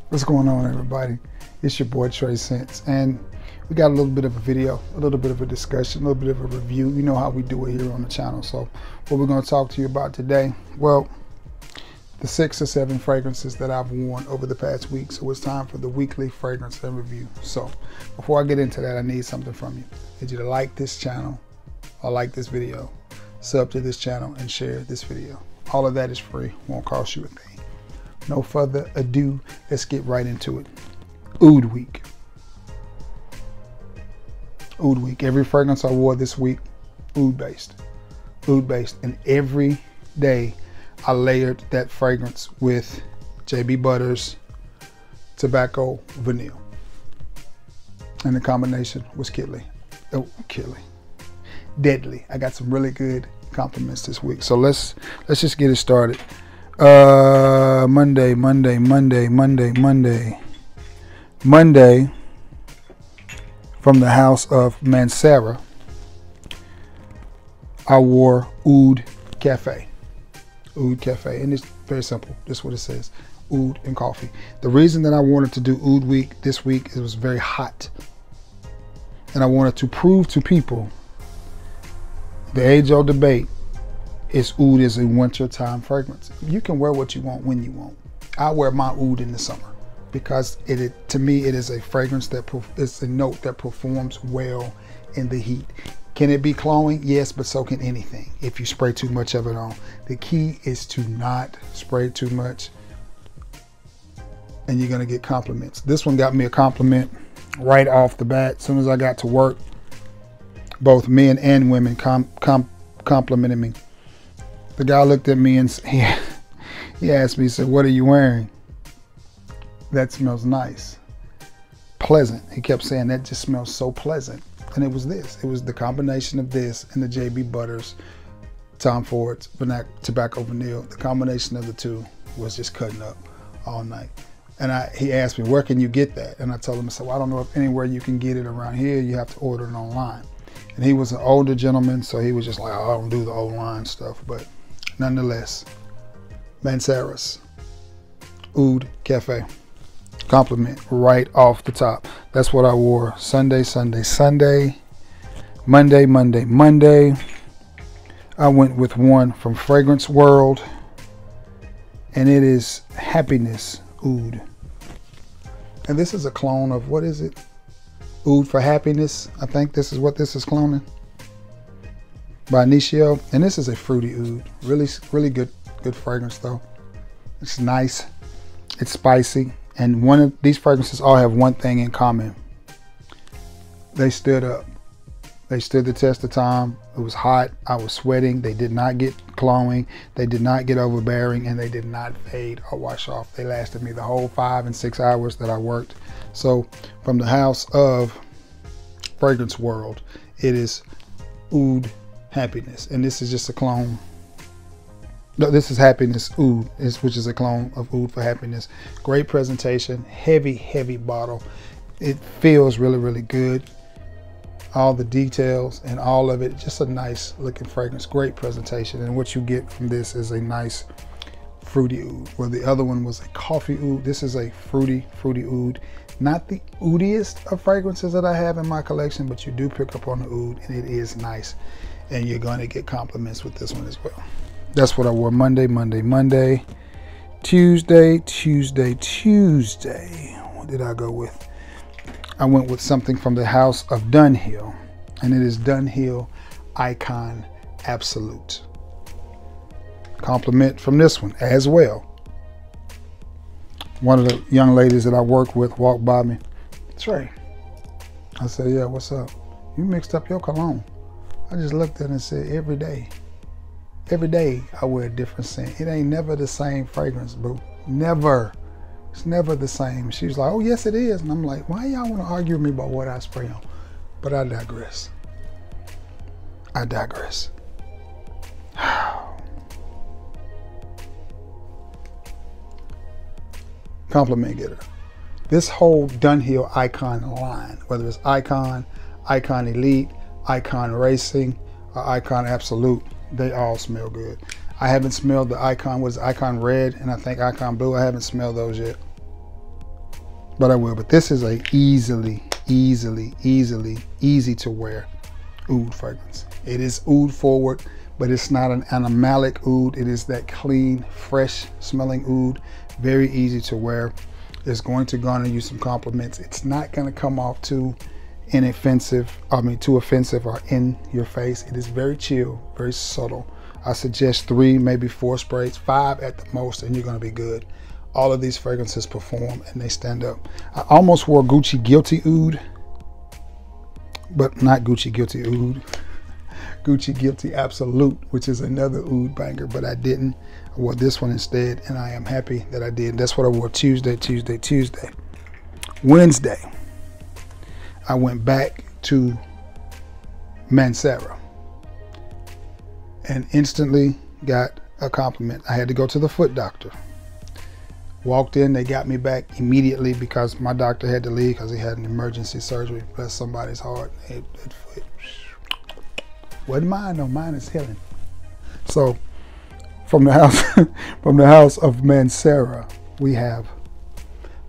What's going on, everybody? It's your boy Trey Sense, and we got a little bit of a video, a little bit of a discussion, a little bit of a review. You know how we do it here on the channel. So what we're going to talk to you about today, well, the 6 or 7 fragrances that I've worn over the past week. So it's time for the weekly fragrance and review. So before I get into that, I need something from you. I need you to like this channel or like this video, sub to this channel, and share this video. All of that is free, won't cost you a thing. No further ado, let's get right into it. Oud Week. Oud Week. Every fragrance I wore this week, oud based. Oud based. And every day I layered that fragrance with JB Butters Tobacco Vanille. And the combination was killer. Oh, killer. Deadly. I got some really good compliments this week. So let's just get it started. Monday from the house of Manera, I wore Oud Cafe. Oud Cafe, and it's very simple. This is what it says: oud and coffee. The reason that I wanted to do Oud Week this week, it was very hot, and I wanted to prove to people the age-old debate is oud is a wintertime fragrance. You can wear what you want when you want. I wear my oud in the summer because to me it is a fragrance that it's a note that performs well in the heat. Can it be cloying? Yes, but so can anything if you spray too much of it on. The key is to not spray too much, and you're gonna get compliments. This one got me a compliment right off the bat. As soon as I got to work, both men and women complimented me. The guy looked at me and he asked me, he said, "What are you wearing? That smells nice. Pleasant." He kept saying, "That just smells so pleasant." And it was this. It was the combination of this and the JB Butters Tom Ford's Tobacco Vanille. The combination of the two was just cutting up all night. And he asked me, "Where can you get that?" And I told him, I said, "Well, I don't know if anywhere you can get it around here. You have to order it online." And he was an older gentleman, so he was just like, "Oh, I don't do the online stuff." But nonetheless, Manera's Oud Cafe. Compliment right off the top. That's what I wore Sunday. Monday. I went with one from Fragrance World, and it is Happiness Oud. And this is a clone of, what is it? Oud for Happiness. I think this is what this is cloning. By Initio. And this is a fruity oud. Really good fragrance though. It's nice. It's spicy. And one of these fragrances all have one thing in common. They stood up. They stood the test of time. It was hot. I was sweating. They did not get cloying. They did not get overbearing, and they did not fade or wash off. They lasted me the whole 5 and 6 hours that I worked. So from the house of Fragrance World, it is Oud Happiness. And this is just a clone. No, this is Happiness Oud, which is a clone of Oud for Happiness. Great presentation, heavy bottle. It feels really good. All the details and all of it, just a nice looking fragrance. Great presentation, and what you get from this is a nice fruity oud. Where the other one was a coffee oud, this is a fruity oud. Not the oudiest of fragrances that I have in my collection, but you do pick up on the oud, and it is nice. And you're going to get compliments with this one as well. That's what I wore Monday. Tuesday. What did I go with? I went with something from the house of Dunhill, and it is Dunhill Icon Absolute. Compliment from this one as well. One of the young ladies that I work with walked by me. "Trey." I said, "Yeah, what's up?" "You mixed up your cologne." I just looked at it and said, Every day I wear a different scent. It ain't never the same fragrance, boo. Never. It's never the same." She was like, "Oh, yes, it is." And I'm like, why y'all want to argue with me about what I spray on? But I digress. Compliment getter. This whole Dunhill Icon line, whether it's Icon, Icon Elite, Icon Racing, or Icon Absolute, they all smell good. I haven't smelled the Icon, Icon Red, and I think Icon Blue. I haven't smelled those yet. but I will. But this is a easy to wear oud fragrance. It is oud forward, but it's not an animalic oud. It is that clean, fresh smelling oud. Very easy to wear. It's going to garner you some compliments. It's not going to come off too offensive or in your face. It is very chill, very subtle. I suggest 3, maybe 4 sprays, 5 at the most, and you're going to be good. All of these fragrances perform and they stand up. I almost wore Gucci Guilty Oud, but not Gucci Guilty Oud. Gucci Guilty Absolute, which is another oud banger, but I didn't. I wore this one instead, and I am happy that I did. That's what I wore Tuesday. Wednesday, I went back to Manera and instantly got a compliment. I had to go to the foot doctor. Walked in, they got me back immediately because my doctor had to leave because he had an emergency surgery. Bless somebody's heart. It wasn't mine, no, mine is healing. So from the house of Manera, we have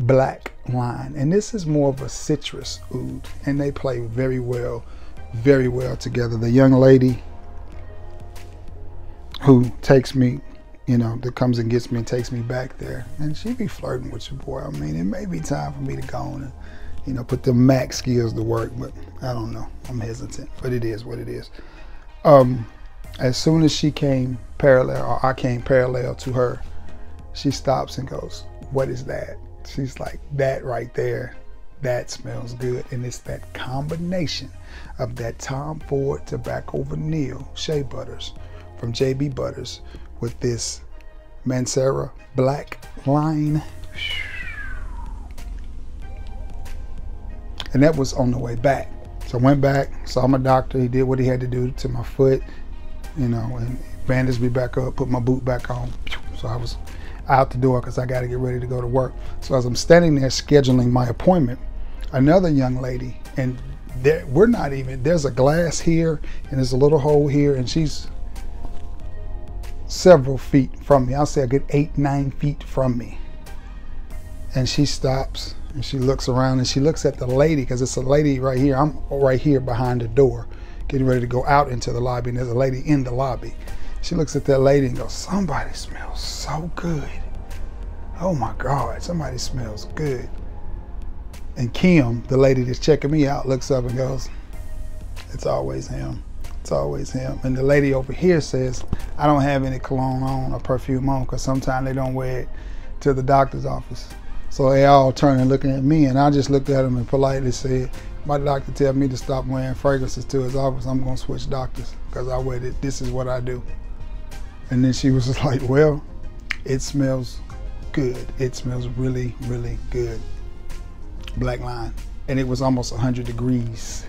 Black Line, and this is more of a citrus oud, and they play very well together. The young lady who takes me, that comes and gets me and takes me back there, and she be flirting with your boy. I mean, it may be time for me to go on and put the max skills to work, but I don't know. I'm hesitant, but it is what it is. As soon as she came parallel, or I came parallel to her, she stops and goes, "What is that?" She's like, "That right there, that smells good." And it's that combination of that Tom Ford Tobacco Vanille Shea Butters from JB Butters with this Manera Black Line. And that was on the way back. So I went back, saw my doctor. He did what he had to do to my foot, and bandaged me back up, put my boot back on. So I was out the door because I got to get ready to go to work. So as I'm standing there scheduling my appointment, another young lady, and there's a glass here and there's a little hole here, and she's several feet from me. I'll say a good 8-9 feet from me. And she stops and she looks around and she looks at the lady, because it's a lady right here. I'm right here behind the door getting ready to go out into the lobby, and there's a lady in the lobby. She looks at that lady and goes, "Somebody smells so good. Oh my God, somebody smells good." And Kim, the lady that's checking me out, looks up and goes, "It's always him. It's always him." And the lady over here says, "I don't have any cologne on or perfume on because sometimes they don't wear it to the doctor's office." So they all turn and looking at me, and I just looked at them and politely said, "My doctor tell me to stop wearing fragrances to his office. I'm going to switch doctors because I wear it. This is what I do." And then she was just like, "Well, it smells good. It smells really, really good." Black Line. And it was almost 100 degrees.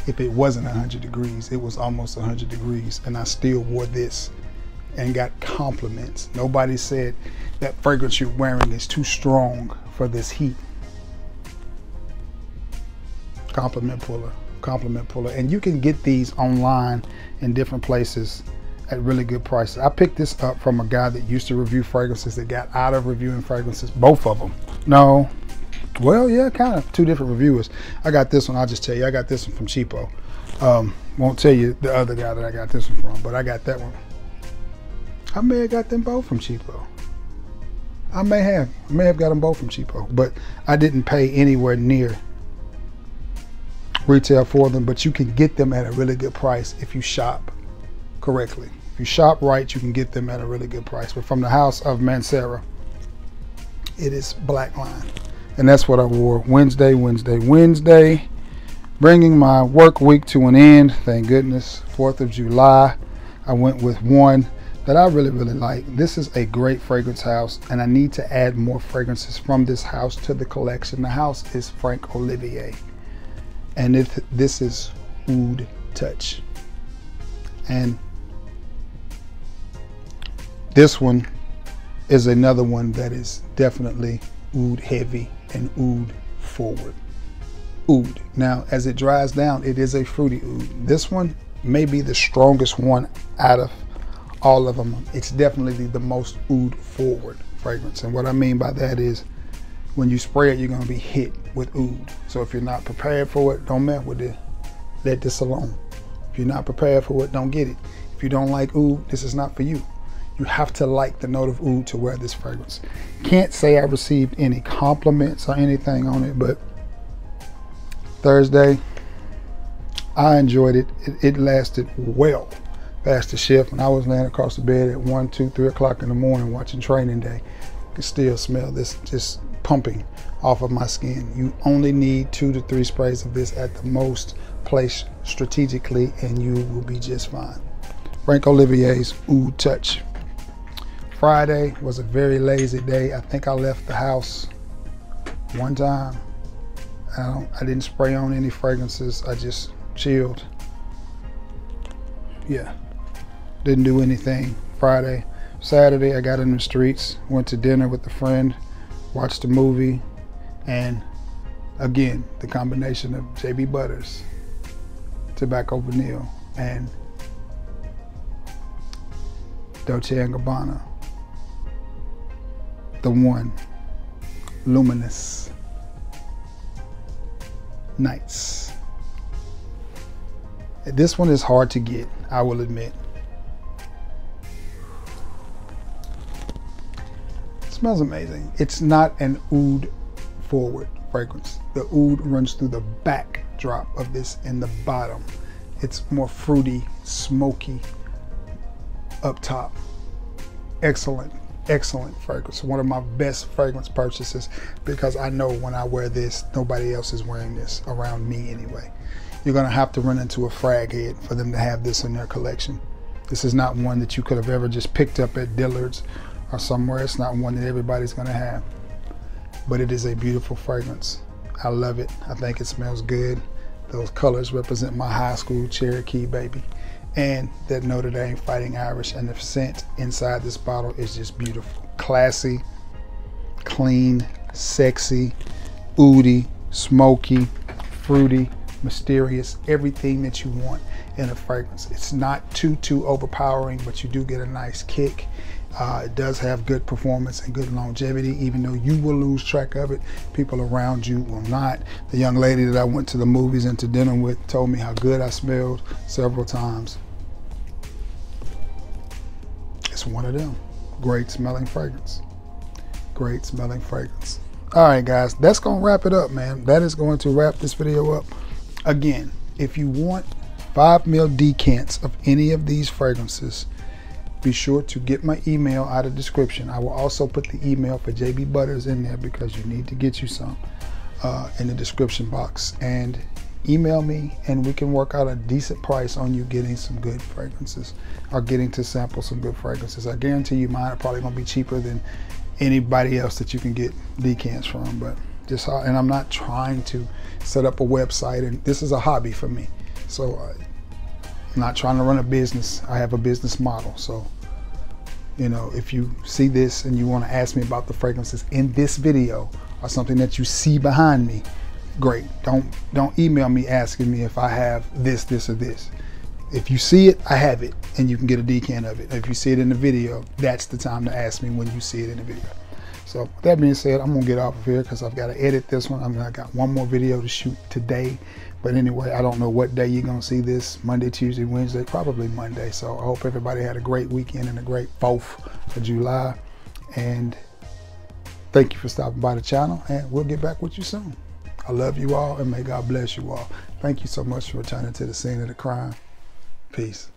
If it wasn't 100 degrees, it was almost 100 degrees. And I still wore this and got compliments. Nobody said that fragrance you're wearing is too strong for this heat. Compliment puller, compliment puller. And you can get these online in different places at really good prices. I picked this up from a guy that used to review fragrances that got out of reviewing fragrances, both of them. No, well, yeah, kind of two different reviewers. I got this one, I'll just tell you, I got this one from Cheapo. Won't tell you the other guy that I got this one from, but I got that one. I may have got them both from Cheapo. I may have got them both from Cheapo, but I didn't pay anywhere near retail for them. But you can get them at a really good price if you shop correctly. If you shop right, you can get them at a really good price. But from the house of Manera, it is Black Line. And that's what I wore Wednesday. Bringing my work week to an end, thank goodness. 4th of July, I went with one that I really, really like. This is a great fragrance house, and I need to add more fragrances from this house to the collection. The house is Frank Olivier, and this is Oud Touch. And this one is another one that is definitely oud heavy and oud forward. Oud. Now, as it dries down, it is a fruity oud. This one may be the strongest one out of all of them. It's definitely the most oud forward fragrance. And what I mean by that is when you spray it, you're going to be hit with oud. So if you're not prepared for it, don't mess with it. Let this alone. If you're not prepared for it, don't get it. If you don't like oud, this is not for you. You have to like the note of oud to wear this fragrance. Can't say I received any compliments or anything on it, but Thursday, I enjoyed it. It lasted well past the shift. When I was laying across the bed at 1, 2, 3 o'clock in the morning watching Training Day, I could still smell this just pumping off of my skin. You only need 2 to 3 sprays of this at the most, placed strategically, and you will be just fine. Frank Olivier's Oud Touch. Friday was a very lazy day. I think I left the house one time. I didn't spray on any fragrances. I just chilled. Yeah, didn't do anything Friday. Saturday, I got in the streets, went to dinner with a friend, watched a movie, and again, the combination of JB Butters, Tobacco Vanille, and Dolce & Gabbana, the One Luminous Nights. This one is hard to get, I will admit. It smells amazing. It's not an oud forward fragrance. The oud runs through the backdrop of this and the bottom. It's more fruity, smoky up top. Excellent, excellent fragrance. One of my best fragrance purchases, because I know when I wear this, nobody else is wearing this around me anyway. You're gonna have to run into a frag head for them to have this in their collection. This is not one that you could have ever just picked up at Dillard's or somewhere. It's not one that everybody's gonna have, but it is a beautiful fragrance. I love it. I think it smells good. Those colors represent my high school Cherokee baby. And that Notre Dame Fighting Irish, and the scent inside this bottle is just beautiful. Classy, clean, sexy, oudy, smoky, fruity, mysterious, everything that you want in a fragrance. It's not too overpowering, but you do get a nice kick. It does have good performance and good longevity, even though you will lose track of it. People around you will not. The young lady that I went to the movies and to dinner with told me how good I smelled several times. It's one of them. Great smelling fragrance. Great smelling fragrance. All right, guys, that's gonna wrap it up, man. That is going to wrap this video up. Again, if you want 5 ml decants of any of these fragrances, be sure to get my email out of the description. I will also put the email for JB Butters in there, because you need to get you some in the description box. And email me and we can work out a decent price on you getting some good fragrances, or getting to sample some good fragrances. I guarantee you mine are probably gonna be cheaper than anybody else that you can get decants from. But just, and I'm not trying to set up a website, and this is a hobby for me. So I'm not trying to run a business. I have a business model. So, you know, if you see this and you want to ask me about the fragrances in this video, or something that you see behind me, great. Don't email me asking me if I have this, or this. If you see it, I have it, and you can get a decant of it. If you see it in the video, that's the time to ask me, when you see it in the video. So with that being said, I'm gonna get off of here because I've got to edit this one. I mean, I got one more video to shoot today. But anyway, I don't know what day you're gonna see this. Monday, Tuesday, Wednesday, probably Monday. So I hope everybody had a great weekend and a great 4th of July. And thank you for stopping by the channel, and we'll get back with you soon. I love you all, and may God bless you all. Thank you so much for returning to the scene of the crime. Peace.